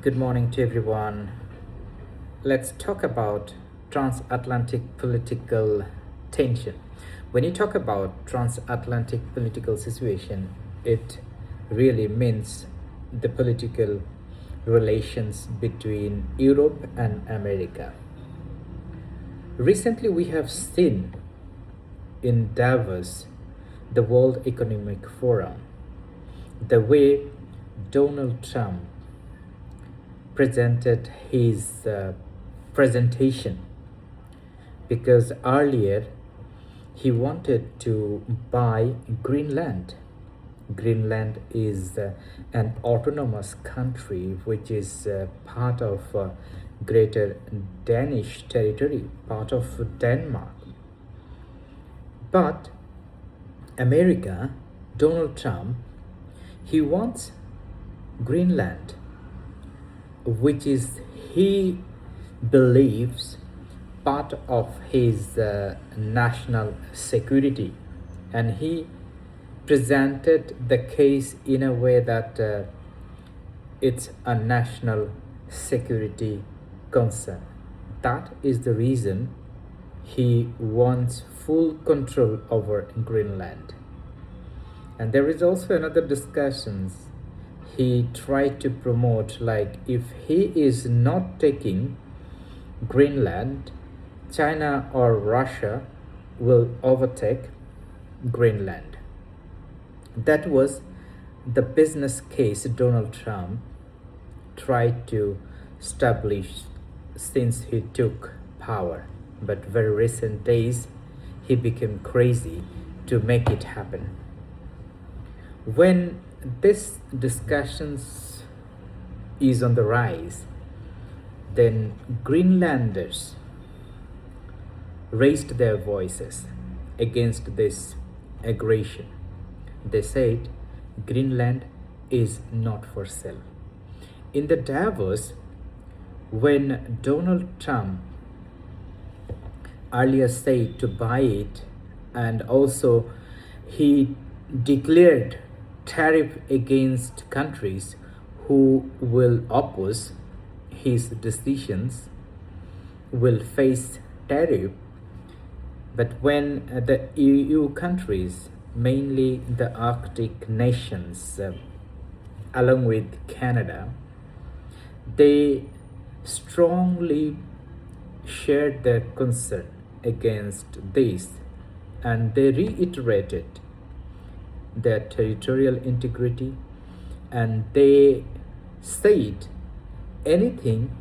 Good morning to everyone. Let's talk about transatlantic political tension. When you talk about transatlantic political situation, it really means the political relations between Europe and America. Recently, we have seen in Davos, the World Economic Forum, the way Donald Trump presented his presentation, because earlier he wanted to buy Greenland. Greenland is an autonomous country which is part of Greater Danish territory, part of Denmark. But America, Donald Trump, he wants Greenland, which is he believes part of his national security, and he presented the case in a way that it's a national security concern. That is the reason he wants full control over Greenland. And there is also another discussions he tried to promote, like if he is not taking Greenland, China or Russia will overtake Greenland. That was the business case Donald Trump tried to establish since he took power. But very recent days, he became crazy to make it happen. When this discussions is on the rise, then Greenlanders raised their voices against this aggression. They said Greenland is not for sale. In the Davos, when Donald Trump earlier said to buy it, and also he declared tariff against countries who will oppose his decisions will face tariff. But when the EU countries, mainly the Arctic nations, along with Canada, they strongly shared their concern against this, and they reiterated their territorial integrity, and they said anything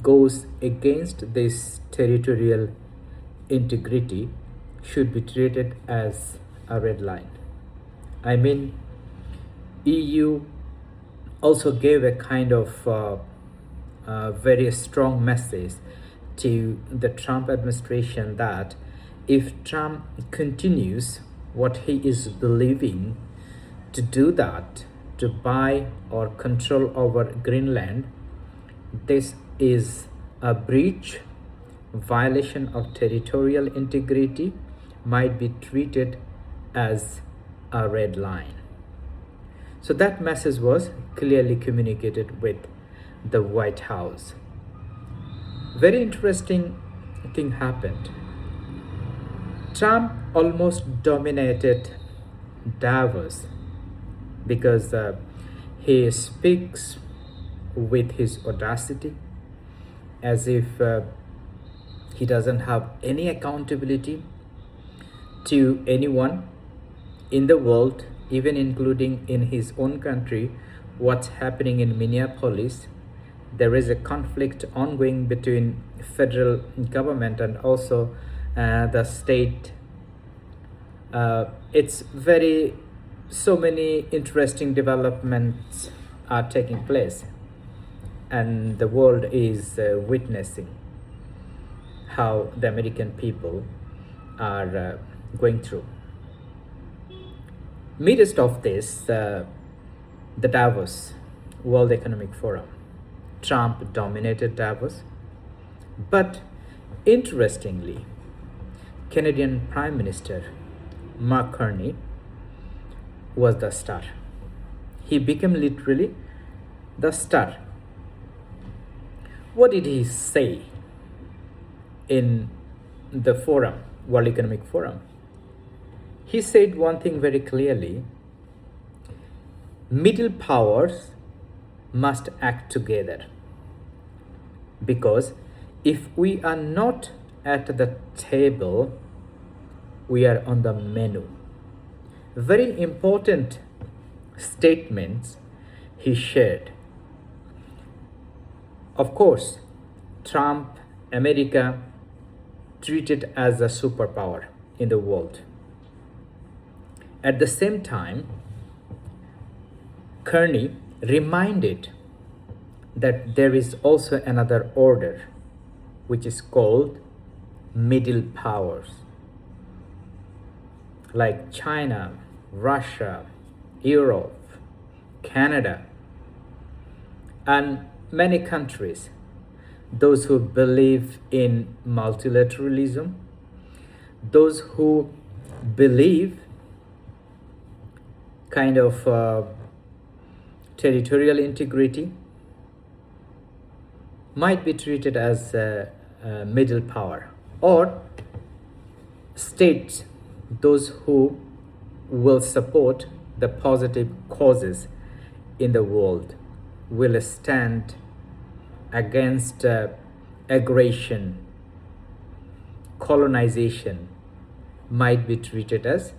goes against this territorial integrity should be treated as a red line. I mean, EU also gave a kind of very strong message to the Trump administration that if Trump continues what he is believing to do, that to buy or control over Greenland, this is a breach, violation of territorial integrity, might be treated as a red line. So that message was clearly communicated with the White House. Very interesting thing happened. Trump almost dominated Davos because he speaks with his audacity, as if he doesn't have any accountability to anyone in the world, even including in his own country. What's happening in Minneapolis, there is a conflict ongoing between federal government and also the state. It's very so many interesting developments are taking place, and the world is witnessing how the American people are going through. Midst of this, the Davos World Economic Forum, Trump dominated Davos, but interestingly, Canadian Prime Minister Mark Carney was the star. He became literally the star What did he say in the forum, World Economic Forum? He said one thing very clearly: middle powers must act together, because if we are not at the table, we are on the menu. Very important statements he shared. Of course, Trump, America, treated as a superpower in the world. At the same time, Kearney reminded that there is also another order, which is called middle powers, like China, Russia, Europe, Canada, and many countries, those who believe in multilateralism, those who believe kind of territorial integrity, might be treated as a middle power, or states, those who will support the positive causes in the world, will stand against aggression, colonization, might be treated as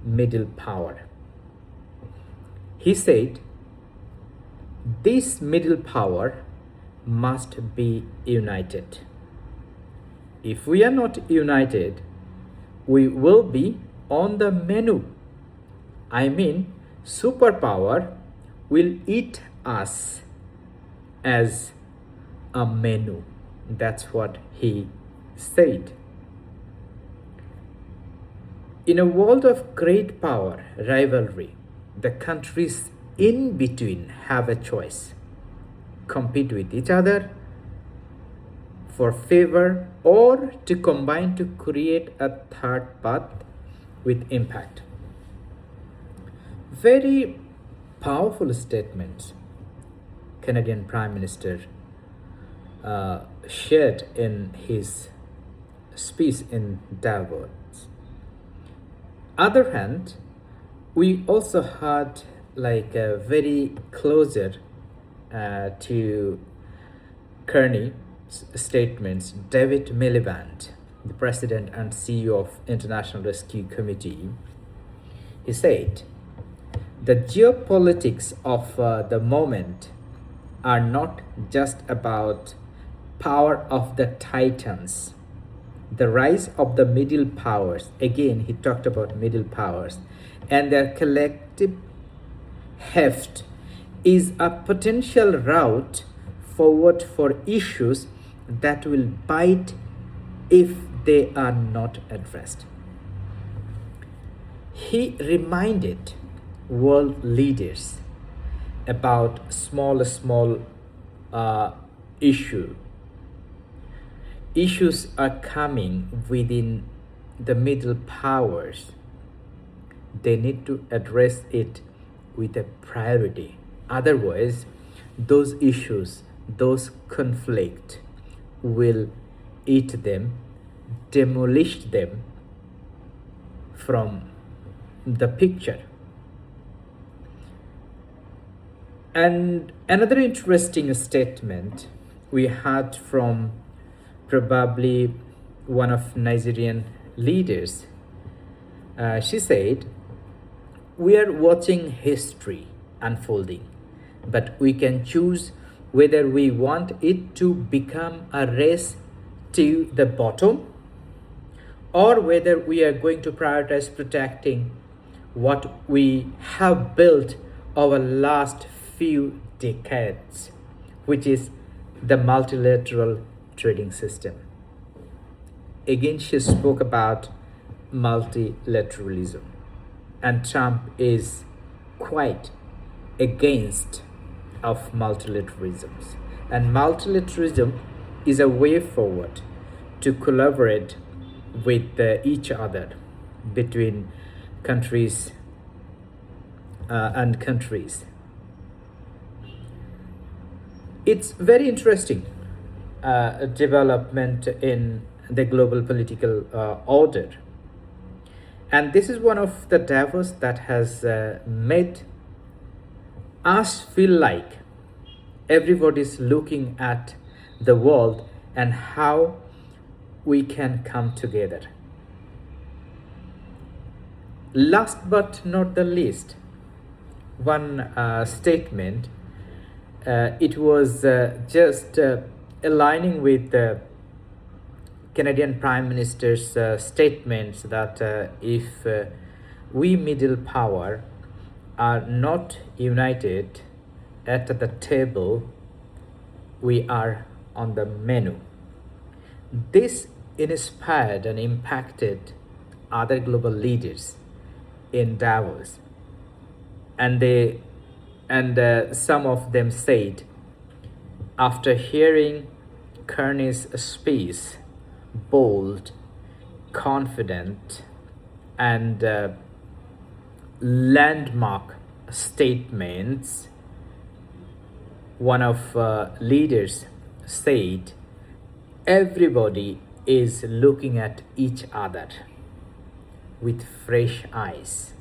middle power. He said this middle power must be united. If we are not united, we will be on the menu. I mean, superpower will eat us as a menu. That's what he said. In a world of great power rivalry, the countries in between have a choice: compete with each other for favor, or to combine to create a third path with impact. Very powerful statements Canadian Prime Minister shared in his speech in Davos. Other hand, we also heard like a very closer to Kearney statements, David Miliband, the president and CEO of International Rescue Committee. He said, the geopolitics of the moment are not just about power of the titans. The rise of the middle powers, again he talked about middle powers, and their collective heft is a potential route forward for issues that will bite if they are not addressed. He reminded world leaders about small issues are coming within the middle powers. They need to address it with a priority. Otherwise, those issues, those conflict will eat them, demolish them from the picture. And another interesting statement we heard from probably one of Nigerian leaders. She said, we are watching history unfolding, but we can choose whether we want it to become a race to the bottom, or whether we are going to prioritize protecting what we have built over last few decades, which is the multilateral trading system. Again, she spoke about multilateralism, and Trump is quite against of multilateralisms. And multilateralism is a way forward to collaborate with each other between countries and countries. It's very interesting development in the global political order. And this is one of the Davos that has made us feel like everybody's looking at the world and how we can come together. Last but not the least, one statement, it was just aligning with the Canadian Prime Minister's statements that if we middle power are not united at the table, we are on the menu. This inspired and impacted other global leaders in Davos, and some of them said, after hearing Kearney's speech, bold, confident, and landmark statements, one of leaders said, everybody is looking at each other with fresh eyes.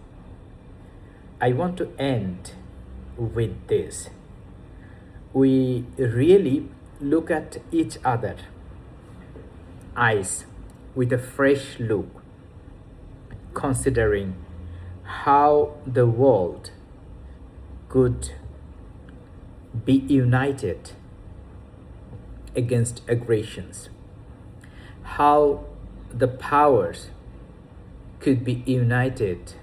I want to end with this. We really look at each other eyes with a fresh look, considering how the world could be united against aggressions, how the powers could be united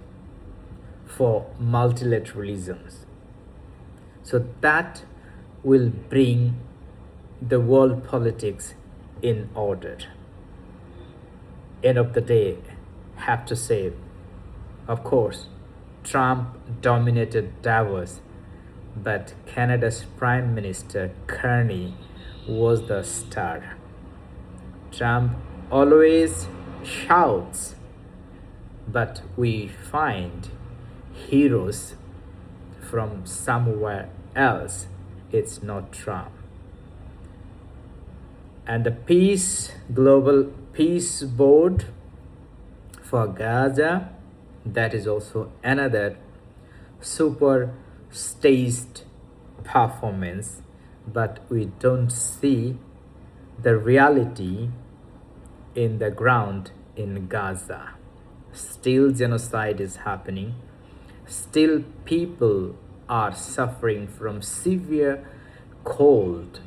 for multilateralism. So that will bring the world politics in order. End of the day, have to say, of course, Trump dominated Davos, but Canada's Prime Minister Kearney was the star. Trump always shouts, but we find heroes from somewhere else. It's not Trump. And the Global Peace Board for Gaza, that is also another super staged performance, but we don't see the reality in the ground in Gaza. Still genocide is happening. Still people are suffering from severe cold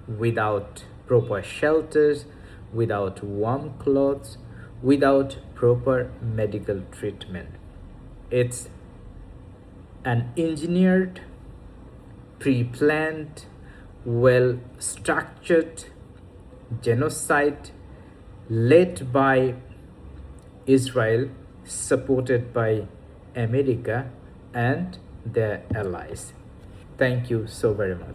without proper shelters, without warm clothes, without proper medical treatment. It's an engineered, pre-planned, well-structured genocide led by Israel, supported by America and their allies. Thank you so very much.